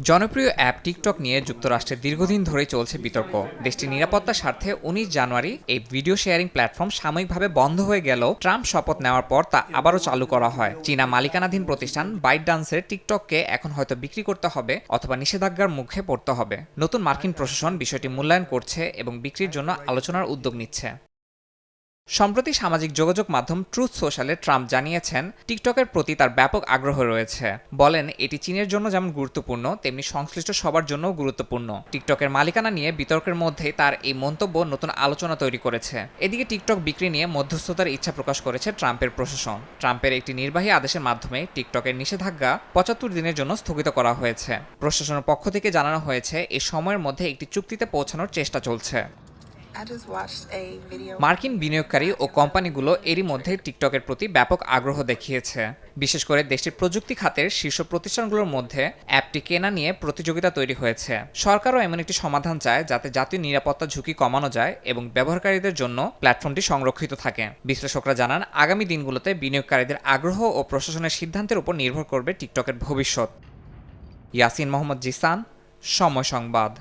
জনপ্রিয় app TikTok নিয়ে যুক্তরাষ্ট্রে দীর্ঘদিন ধরেই চলছে বিতর্ক। দেশটির নিরাপত্তার স্বার্থে ১৯ জানুয়ারি এই ভিডিও শেয়ারিং প্ল্যাটফর্ম সাময়িকভাবে বন্ধ হয়ে গেলেও ট্রাম্প শপথ নেওয়ার পর তা আবারও চালু করা হয়। চীনা মালিকানাধীন প্রতিষ্ঠান বাইটডান্সের টিকটককে এখন হয়তো বিক্রি করতে হবে অথবা নিষেধাজ্ঞার মুখে পড়তে হবে। নতুন মার্কিন প্রশাসন বিষয়টি মূল্যায়ন করছে এবং বিক্রির জন্য আলোচনার উদ্যোগ নিচ্ছে। সম্প্রতি সামাজিক যোগাযোগ মাধ্যম ট্রুথ সোশ্যালে ট্রাম্প জানিয়েছেন টিকটকের প্রতি তার ব্যাপক আগ্রহ রয়েছে। বলেন এটি চীনের জন্য যেমন গুরুত্বপূর্ণ তেমনি সংশ্লিষ্ট সবার জন্যও গুরুত্বপূর্ণ। টিকটকের মালিকানা নিয়ে বিতর্কের মধ্যেই তার এই মন্তব্য নতুন আলোচনা তৈরি করেছে। এদিকে টিকটক বিক্রি নিয়ে মধ্যস্থতার ইচ্ছা প্রকাশ করেছে ট্রাম্পের প্রশাসন। ট্রাম্পের একটি নির্বাহী আদেশের মাধ্যমে টিকটকের নিষেধাজ্ঞা ৭৫ দিনের জন্য স্থগিত করা হয়েছে। প্রশাসনের পক্ষ থেকে জানানো হয়েছে এই সময়ের মধ্যে একটি চুক্তিতে পৌঁছানোর চেষ্টা চলছে। মার্কিন বিনিয়োগকারী ও কোম্পানিগুলো এরই মধ্যে টিকটকের প্রতি ব্যাপক আগ্রহ দেখিয়েছে। বিশেষ করে দেশটির প্রযুক্তি খাতের শীর্ষ প্রতিষ্ঠানগুলোর মধ্যে অ্যাপটি কেনা নিয়ে প্রতিযোগিতা তৈরি হয়েছে। সরকারও এমন একটি সমাধান চায় যাতে জাতীয় নিরাপত্তা ঝুঁকি কমানো যায় এবং ব্যবহারকারীদের জন্য প্ল্যাটফর্মটি সংরক্ষিত থাকে। বিশ্লেষকরা জানান আগামী দিনগুলোতে বিনিয়োগকারীদের আগ্রহ ও প্রশাসনের সিদ্ধান্তের উপর নির্ভর করবে টিকটকের ভবিষ্যৎ। ইয়াসিন মোহাম্মদ জিসান, সময় সংবাদ।